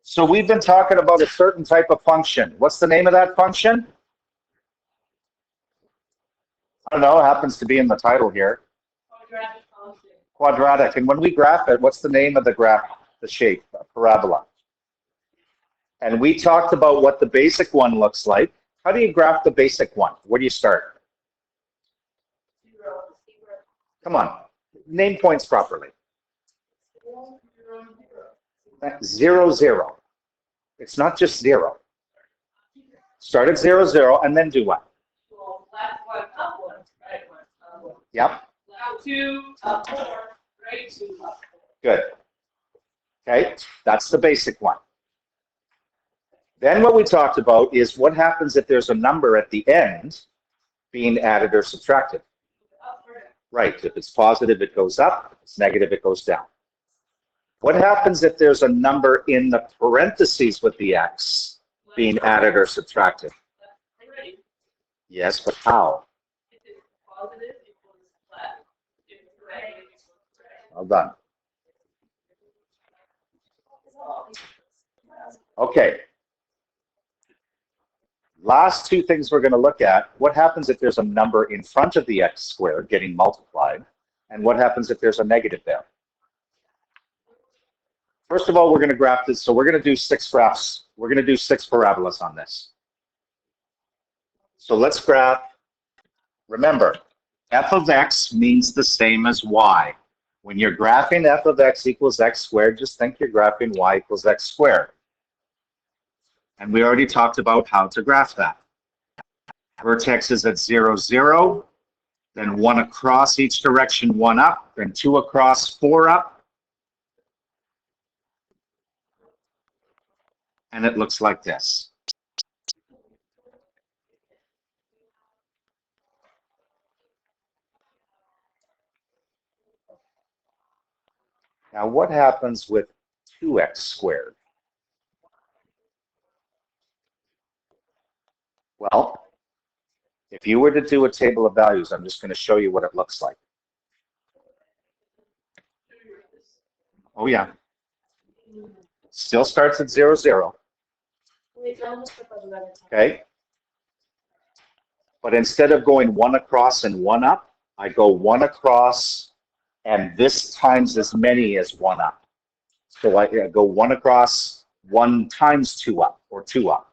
So we've been talking about a certain type of function. What's the name of that function? I don't know, it happens to be in the title here. Quadratic function. Quadratic. And when we graph it, what's the name of the graph, the shape, a parabola? And we talked about what the basic one looks like. How do you graph the basic one? Where do you start? 0, 0. Come on, name points properly. 0, 0, 0. 0, 0. It's not just 0. Start at 0, 0, and then do what? Well, left one, up one, right one, up one. Yep. Left 2, up 4, right 2, up 4. Good. Okay, that's the basic one. Then what we talked about is what happens if there's a number at the end being added or subtracted. Up or down. Right, if it's positive, it goes up. If it's negative, it goes down. What happens if there's a number in the parentheses with the x being added or subtracted? Left, right. Yes, but how? If it's positive, it goes left. If it's negative, it goes right. Well done. Okay. Last two things we're going to look at. What happens if there's a number in front of the x squared getting multiplied? And what happens if there's a negative there? First of all, we're going to graph this. So we're going to do 6 graphs. We're going to do 6 parabolas on this. So let's graph. Remember, f of x means the same as y. When you're graphing f of x equals x squared, just think you're graphing y equals x squared. And we already talked about how to graph that. Vertex is at 0, 0, then 1 across each direction, 1 up, then 2 across, 4 up. And it looks like this. Now what happens with 2x squared? Well, if you were to do a table of values, I'm just going to show you what it looks like. Oh yeah. Still starts at 0, 0. Okay. But instead of going 1 across and 1 up, I go 1 across and this times as many as 1 up. So I go 1 across, 1 times 2 up, or 2 up.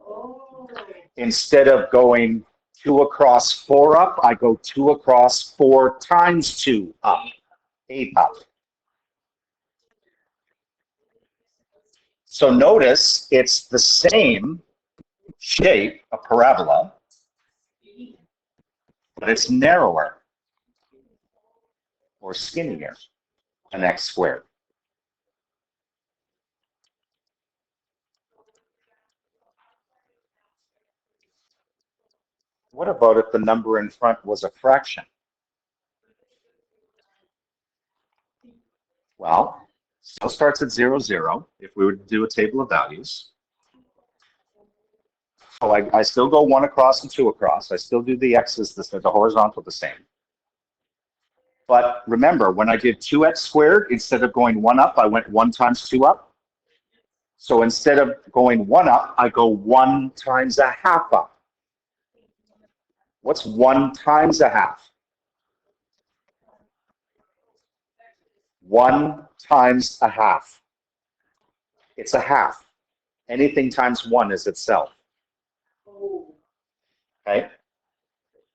Oh. Instead of going 2 across, 4 up, I go 2 across, 4 times 2 up, 8 up. So notice it's the same shape, a parabola, but it's narrower or skinnier than x squared. What about if the number in front was a fraction? Well, still starts at 0, 0 if we were to do a table of values. So I still go 1 across and 2 across. I still do the x's, the horizontal the same. But remember, when I did 2x squared, instead of going 1 up, I went 1 times 2 up. So instead of going 1 up, I go 1 times a half up. What's 1 times a half? 1 times a half. It's a half. Anything times 1 is itself. Okay?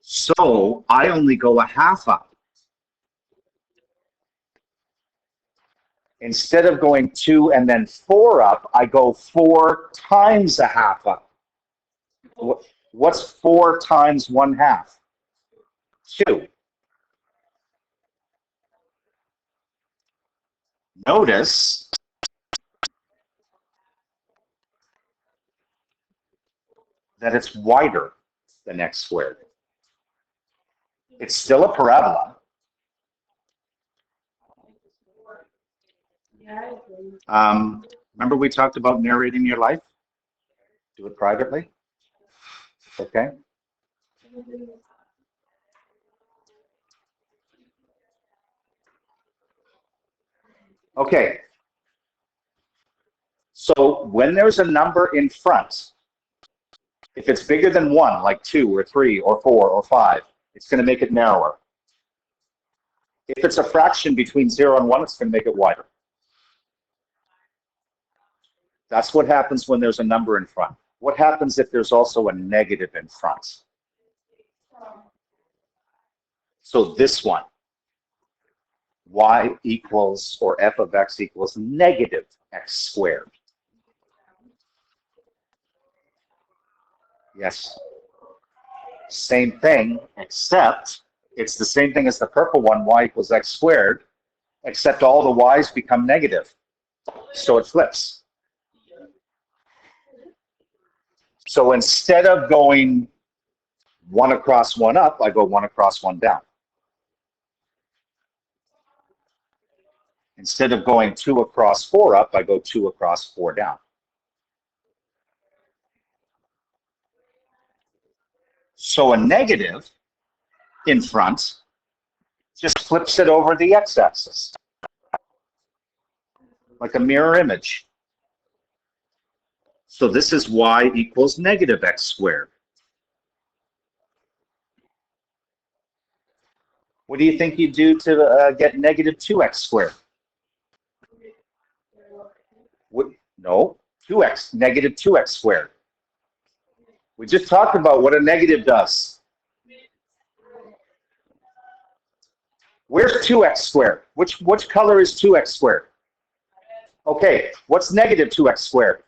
So I only go a half up. Instead of going 2 and then 4 up, I go 4 times a half up. What's 4 times 1/2? 2. Notice that it's wider than x squared. It's still a parabola. Remember we talked about narrating your life? Do it privately. Okay. Okay. So when there's a number in front, if it's bigger than 1, like 2 or 3 or 4 or 5, it's going to make it narrower. If it's a fraction between 0 and 1, it's going to make it wider. That's what happens when there's a number in front. What happens if there's also a negative in front? So this one, y equals, or f of x equals negative x squared. Yes. Same thing, except it's the same thing as the purple one, y equals x squared, except all the y's become negative. So it flips. So instead of going 1 across 1 up, I go 1 across 1 down. Instead of going 2 across 4 up, I go 2 across 4 down. So a negative in front just flips it over the x-axis, like a mirror image. So this is y equals negative x squared. What do you think you do to get negative 2x squared? No, 2x, negative 2x squared. We just talked about what a negative does. Where's 2x squared? Which color is 2x squared? Okay, what's negative 2x squared?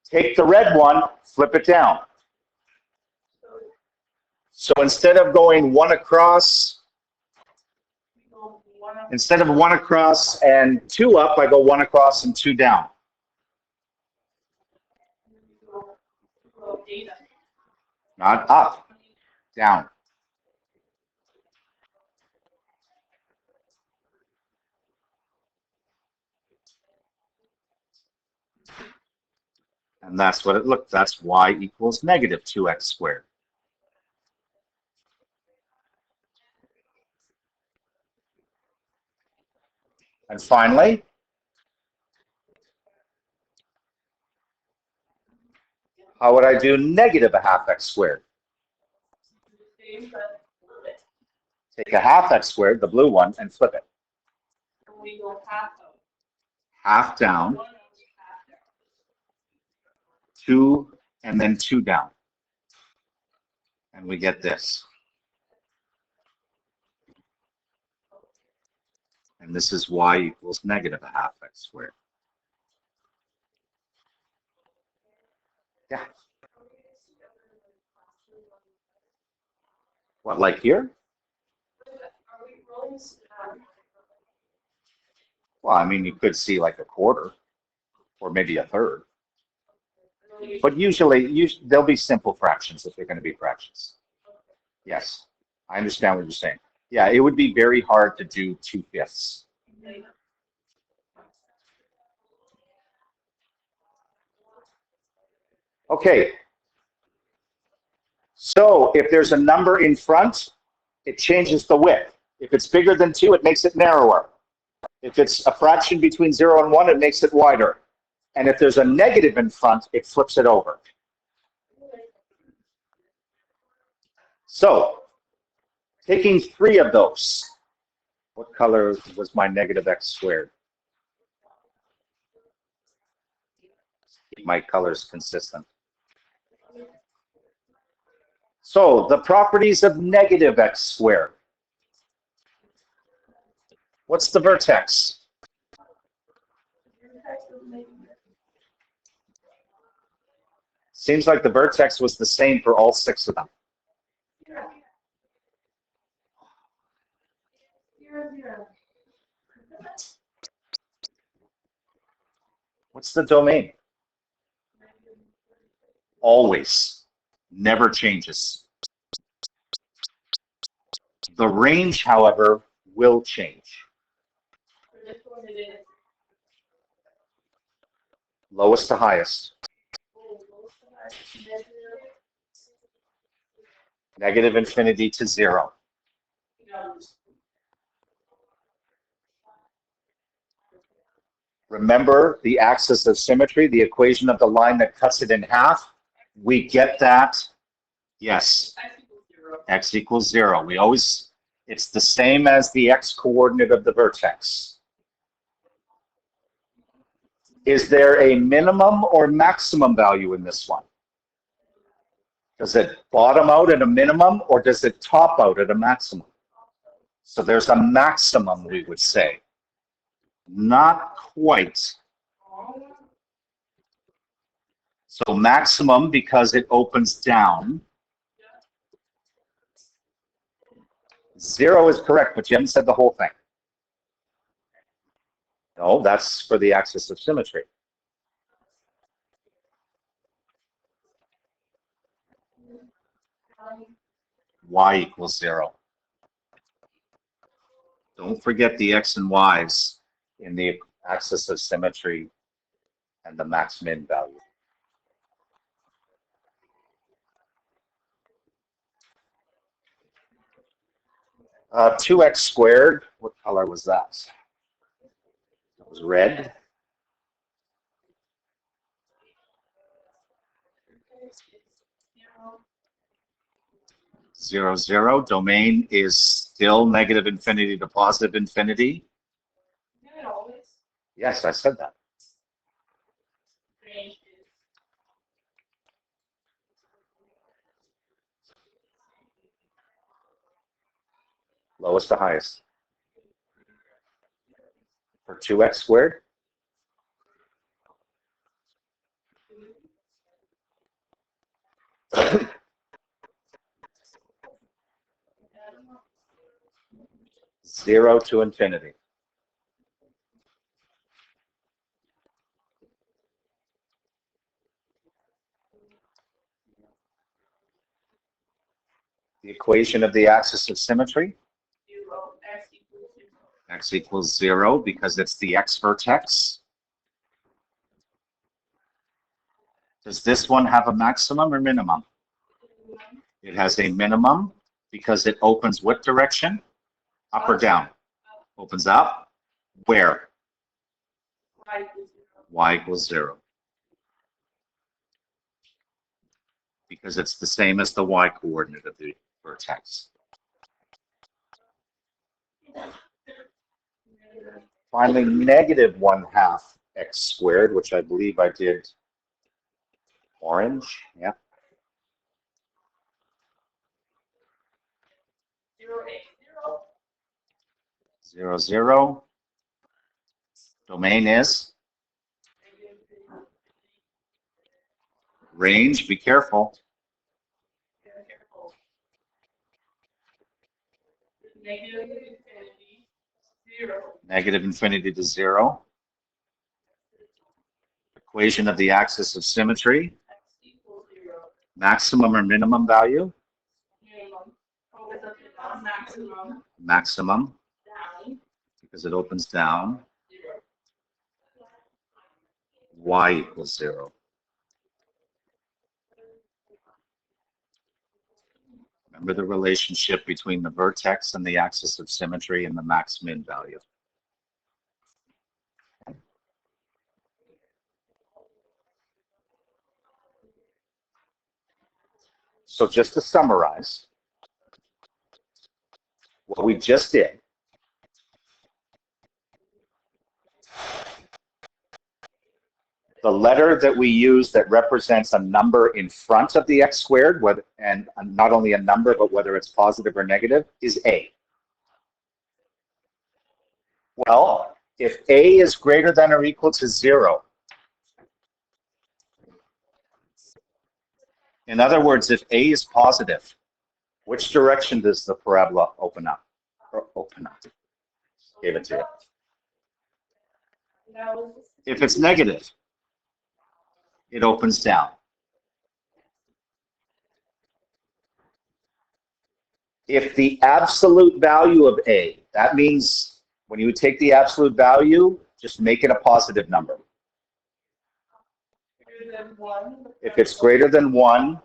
Take the red one, flip it down. So instead of going 1 across, instead of 1 across and 2 up, I go 1 across and 2 down. Not up, down. And that's what it looked. That's y equals negative 2x squared. And finally, how would I do negative a half x squared? Take a half x squared, the blue one, and flip it. Half down, 2, and then 2 down. And we get this. And this is y equals negative a half x squared. Yeah. What, like here? Well, I mean, you could see like a quarter or maybe a third. But usually there'll be simple fractions if they're going to be fractions. Yes, I understand what you're saying. Yeah, it would be very hard to do 2/5. Okay. So if there's a number in front, it changes the width. If it's bigger than 2, it makes it narrower. If it's a fraction between 0 and 1, it makes it wider. And if there's a negative in front, it flips it over. So, taking 3 of those, what color was my negative x squared? Keep my colors consistent. So, the properties of negative x squared. What's the vertex? Seems like the vertex was the same for all 6 of them. What's the domain? Always. Never changes. The range, however, will change. Lowest to highest. Negative infinity to 0. Remember the axis of symmetry, the equation of the line that cuts it in half? We get that, yes, X equals 0. x equals 0. We always, it's the same as the x coordinate of the vertex. Is there a minimum or maximum value in this one? Does it bottom out at a minimum or does it top out at a maximum? So there's a maximum, we would say. Not quite. So maximum because it opens down. 0 is correct, but Jim said the whole thing. No, that's for the axis of symmetry. Y equals 0. Don't forget the x and y's in the axis of symmetry and the max-min value. Uh, 2x squared, what color was that? It was red. Zero, zero. Domain is still negative infinity to positive infinity. Yes, I said that. Lowest to highest. For 2x squared? Zero to infinity. The equation of the axis of symmetry? 0, x equals 0. X equals 0 because it's the x vertex. Does this one have a maximum or minimum? It has a minimum because it opens what direction? Up or down? Opens up. Where? Y equals 0. Y equals 0. Because it's the same as the y coordinate of the vertex. Finally, negative 1/2 x squared, which I believe I did orange. Yeah. 0, 8, 0. 0, 0. Domain is range. Be careful. Negative infinity, 0. Negative infinity to 0. Equation of the axis of symmetry. X equals 0. Maximum or minimum value? Minimum. Opens up to down. Maximum. Maximum, Down. because it opens down. 0. Y equals 0. Remember the relationship between the vertex and the axis of symmetry and the max-min value. So just to summarize, what we just did, the letter that we use that represents a number in front of the x squared, and not only a number, but whether it's positive or negative, is A. Well, if A is greater than or equal to 0, in other words, if A is positive, which direction does the parabola open up? Or open up? Gave it to you. If it's negative, it opens down. If the absolute value of A, that means when you take the absolute value, just make it a positive number. Greater than 1. If it's greater than 1,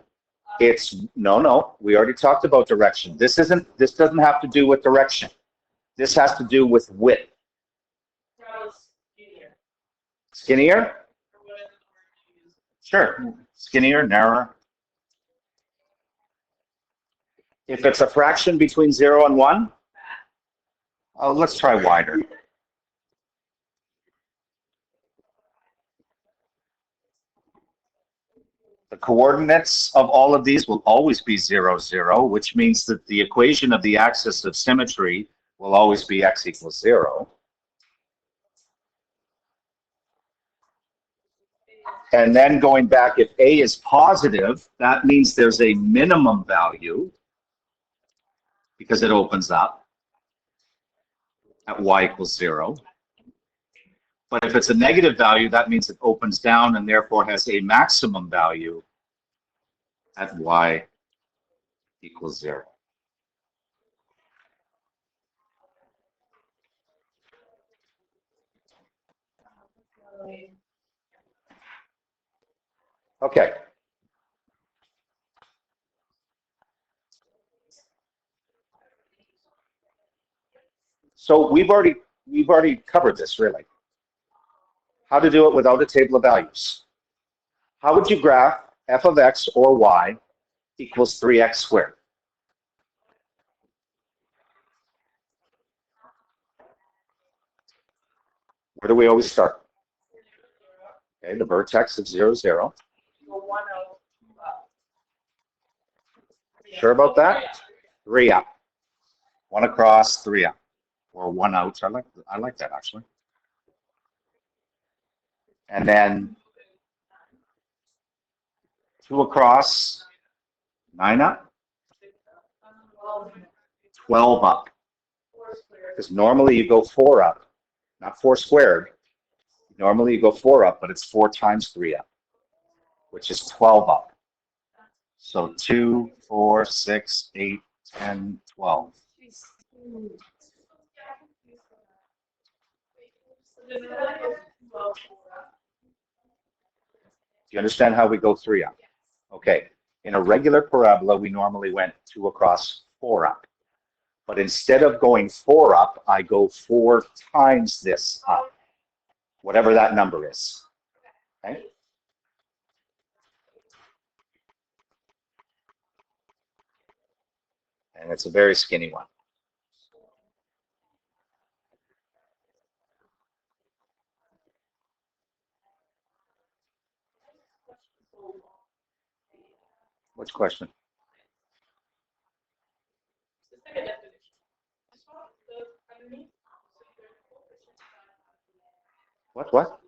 it's no, we already talked about direction. This doesn't have to do with direction. This has to do with width. Skinnier? or whatever the word you use. Sure. Skinnier, narrower. If it's a fraction between 0 and 1, oh, let's try wider. The coordinates of all of these will always be 0, 0, which means that the equation of the axis of symmetry will always be x equals 0. And then going back, if a is positive, that means there's a minimum value because it opens up at y equals 0. But if it's a negative value, that means it opens down and therefore has a maximum value at y equals 0. Okay. So we've already covered this, really. How to do it without a table of values. How would you graph f of x or y equals 3x squared? Where do we always start? Okay, the vertex of 0, 0. Go 1 out, 2 up. Sure about that? 3 up. 1 across, 3 up. Or 1 out. I like that, actually. And then 2 across, 9 up, 12 up. Because normally you go 4 up, not 4 squared. Normally you go 4 up, but it's 4 times 3 up, which is 12 up. So 2, 4, 6, 8, 10, 12. Do you understand how we go 3 up? Okay. In a regular parabola, we normally went 2 across, 4 up. But instead of going 4 up, I go 4 times this up, whatever that number is. Okay? And it's a very skinny one. Which question? What?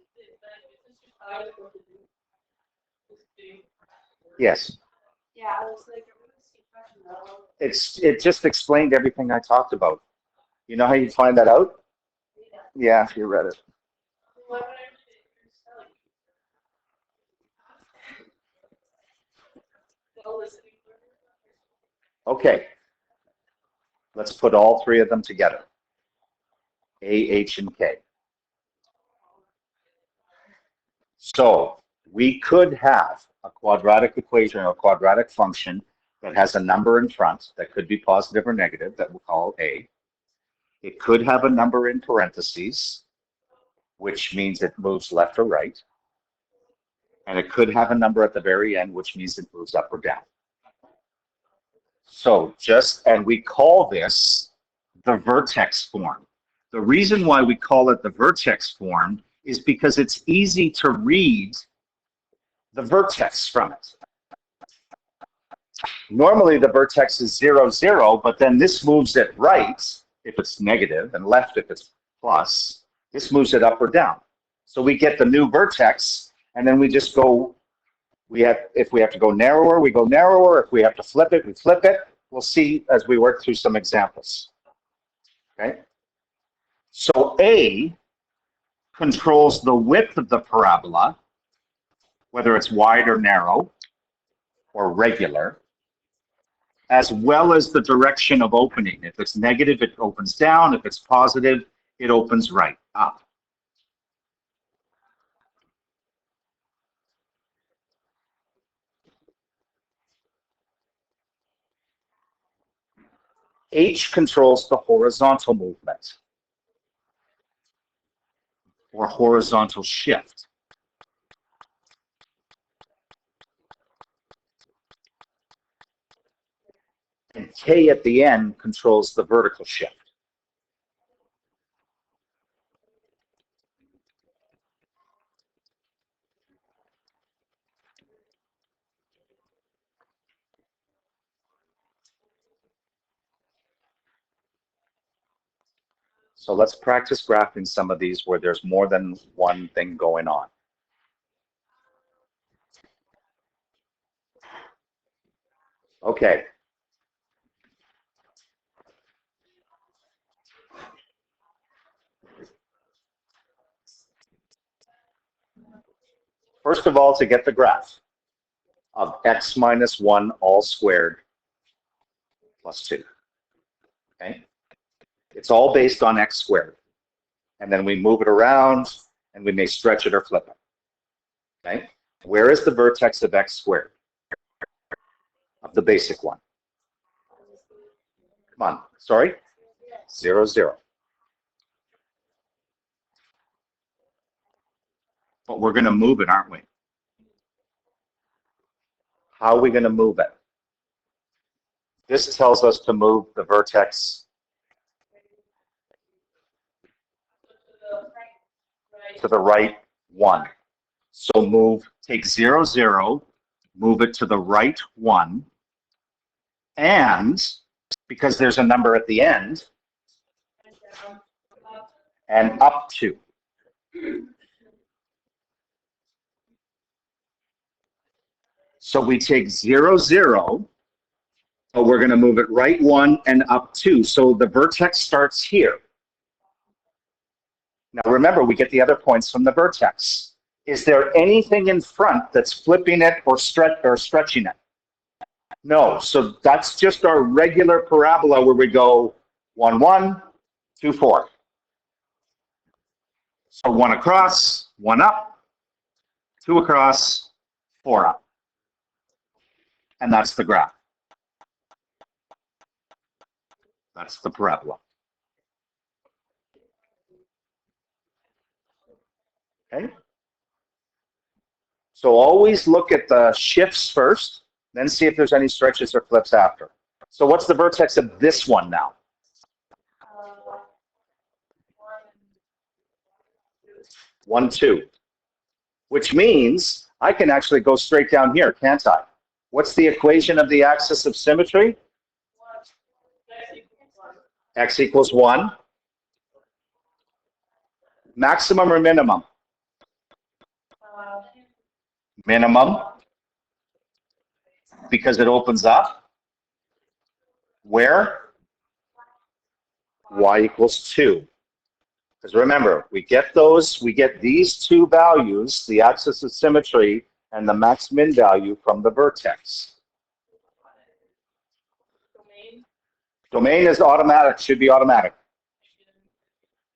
Yes. Yeah, I was like, It just explained everything I talked about. You know how you find that out? Yeah, if you read it. Okay. Let's put all 3 of them together. A, H, and K. So we could have a quadratic equation or a quadratic function that has a number in front that could be positive or negative that we'll call A. It could have a number in parentheses, which means it moves left or right. And it could have a number at the very end, which means it moves up or down. So and we call this the vertex form. The reason why we call it the vertex form is because it's easy to read the vertex from it. Normally the vertex is 0, 0, but then this moves it right if it's negative and left if it's plus. This moves it up or down. So we get the new vertex, and then we just go, if we have to go narrower, we go narrower. If we have to flip it, we flip it. We'll see as we work through some examples. Okay? So A controls the width of the parabola, whether it's wide or narrow or regular, as well as the direction of opening. If it's negative, it opens down. If it's positive, it opens right, up. H controls the horizontal movement. or horizontal shift. And K at the end controls the vertical shift. So let's practice graphing some of these where there's more than one thing going on. Okay. First of all, to get the graph of x minus 1 all squared plus 2. Okay? It's all based on x squared. And then we move it around, and we may stretch it or flip it. Okay? Where is the vertex of x squared? Of the basic one. Come on. Sorry? 0, 0. But we're going to move it, aren't we? How are we going to move it? This tells us to move the vertex to the right 1. So take 0, 0, move it to the right 1, and because there's a number at the end, and up 2. So we take 0, 0, but we're going to move it right 1 and up 2. So the vertex starts here. Now remember, we get the other points from the vertex. Is there anything in front that's flipping it or stretching it? No. So that's just our regular parabola where we go 1, 1, 2, 4. So 1 across, 1 up, 2 across, 4 up. And that's the graph. That's the parabola. Okay? So always look at the shifts first, then see if there's any stretches or flips after. So what's the vertex of this one now? 1, 2. Which means I can actually go straight down here, can't I? What's the equation of the axis of symmetry? X equals 1. Maximum or minimum? Minimum. Because it opens up. Where? Y equals 2. Because remember, we get these two values, the axis of symmetry and the max min value from the vertex. Domain is automatic, should be automatic.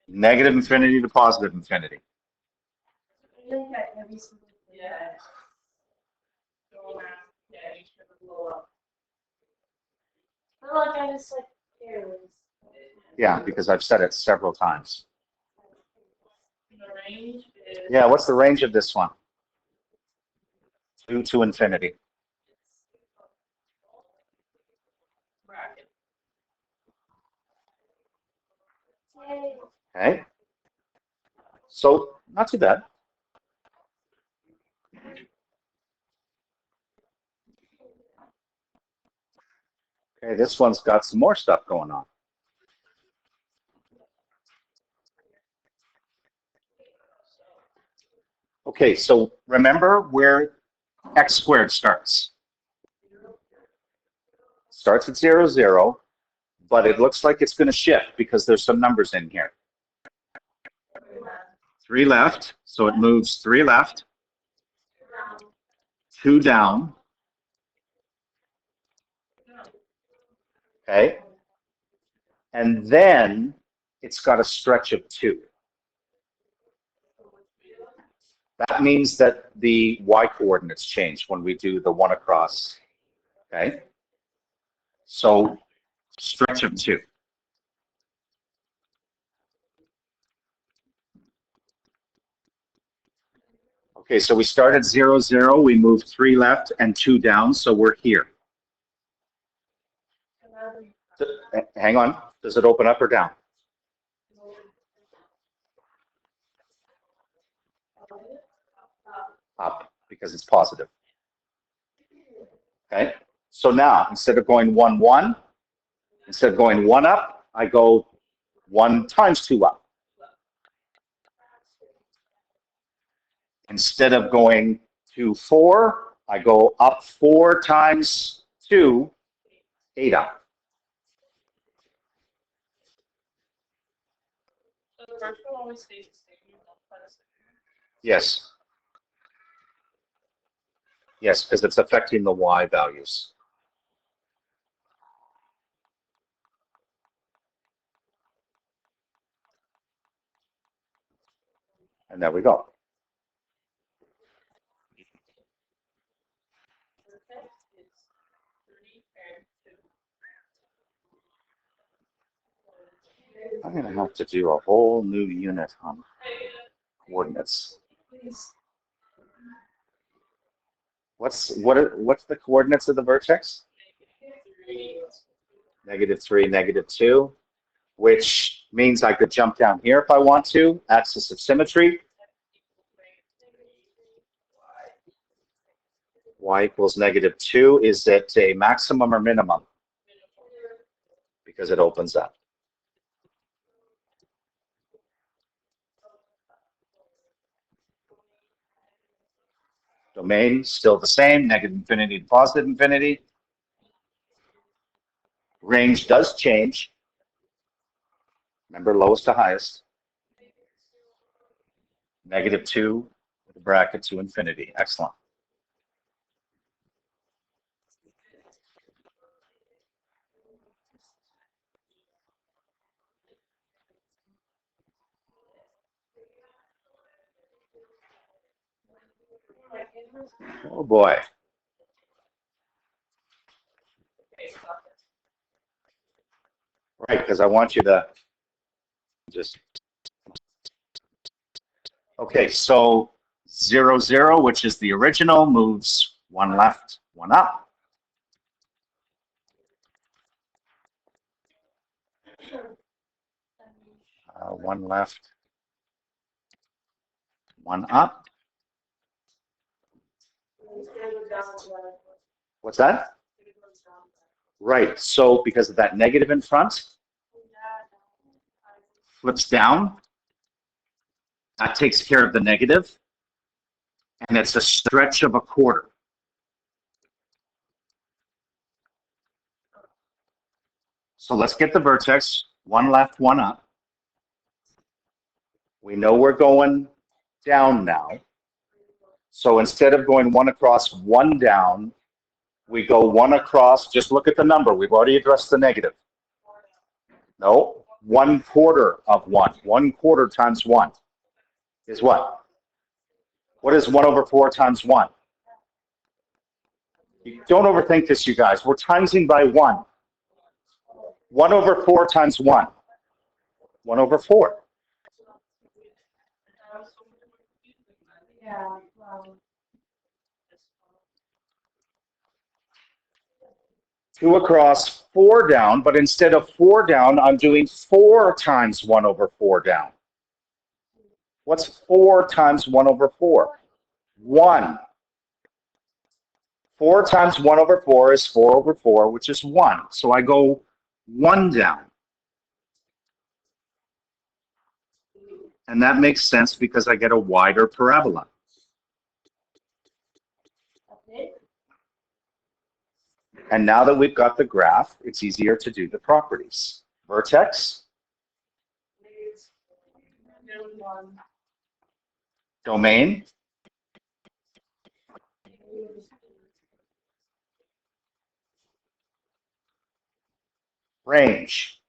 Negative infinity to positive infinity. Yeah, because I've said it several times. Yeah, what's the range of this one? 2 to infinity. Okay. So, not too bad. Okay, this one's got some more stuff going on. Okay, so remember where x squared starts. Starts at 0, 0, but it looks like it's going to shift because there's some numbers in here. 3 left, so it moves 3 left, 2 down. Okay, and then it's got a stretch of 2. That means that the y coordinates change when we do the 1 across. Okay, so stretch of 2. Okay, so we start at 0, 0. We move 3 left and 2 down, so we're here. Hang on. Does it open up or down? Up, because it's positive. Okay, so now instead of going 1, 1, instead of going 1 up, I go 1 times 2 up. Instead of going 2, 4, I go up 4 times 2, 8 up. So the first one always stays the same. You don't try to Yes. Yes, because it's affecting the y values. And there we go. Vertex is 3 and 2. I'm going to have to do a whole new unit on coordinates. What's the coordinates of the vertex? -3, -2, which means I could jump down here if I want to. Axis of symmetry. Y equals -2. Is it a maximum or minimum? Because it opens up. Domain, still the same, -infinity to +infinity. Range does change. Remember, lowest to highest. -2 with a bracket to infinity. Excellent. Oh boy. Right, because I want you to just. Okay, so 0, 0, which is the original, moves 1 left, 1 up. One left, 1 up. What's that? Right, so because of that negative in front, flips down. That takes care of the negative. And it's a stretch of a quarter. So let's get the vertex. 1 left, 1 up. We know we're going down now. So instead of going 1 across, 1 down, we go 1 across. Just look at the number. We've already addressed the negative. No, 1/4 of 1. 1/4 times 1 is what? What is 1/4 times 1? Don't overthink this, you guys. We're timesing by 1. 1/4 times 1. 1/4. Yeah. 2 across, 4 down, but instead of 4 down, I'm doing 4 times 1/4 down. What's 4 times 1/4? 1. 4 times 1/4 is 4/4, which is 1. So I go 1 down. And that makes sense because I get a wider parabola. And now that we've got the graph, it's easier to do the properties. Vertex, domain, range.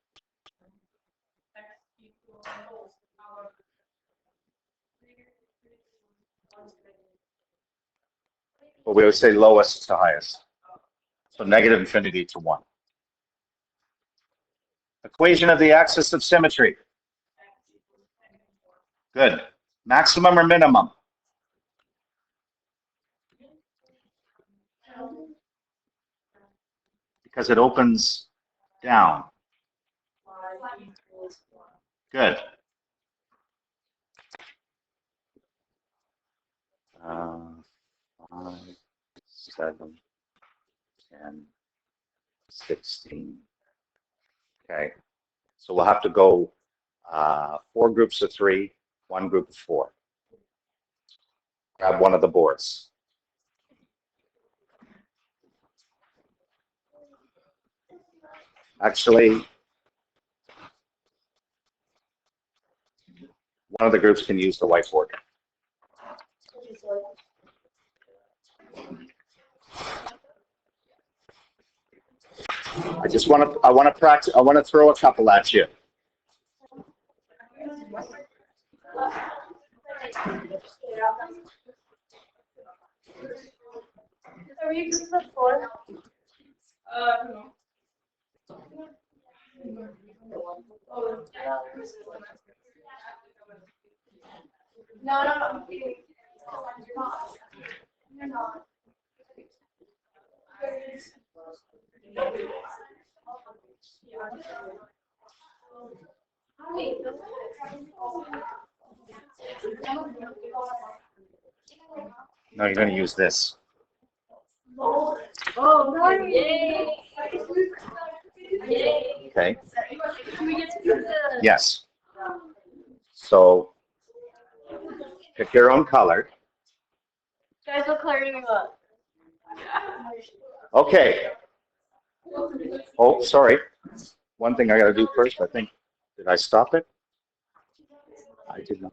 But we always say lowest to highest. So -infinity to 1. Equation of the axis of symmetry. Good. Maximum or minimum? because it opens down. Good. 5, 7, 10, 16. Okay. So we'll have to go 4 groups of 3, 1 group of 4. Grab one of the boards. Actually, one of the groups can use the whiteboard. I want to practice. I want to throw a couple at you. Are you using the floor? No. No, I'm kidding. You're not. You're not. No, you're going to use this. Oh, no, yay. Okay. Can we get to use the... Yes. So pick your own color. Guys, what color do we want? Okay. Oh, sorry. One thing I got to do first, I think. Did I stop it? I did not.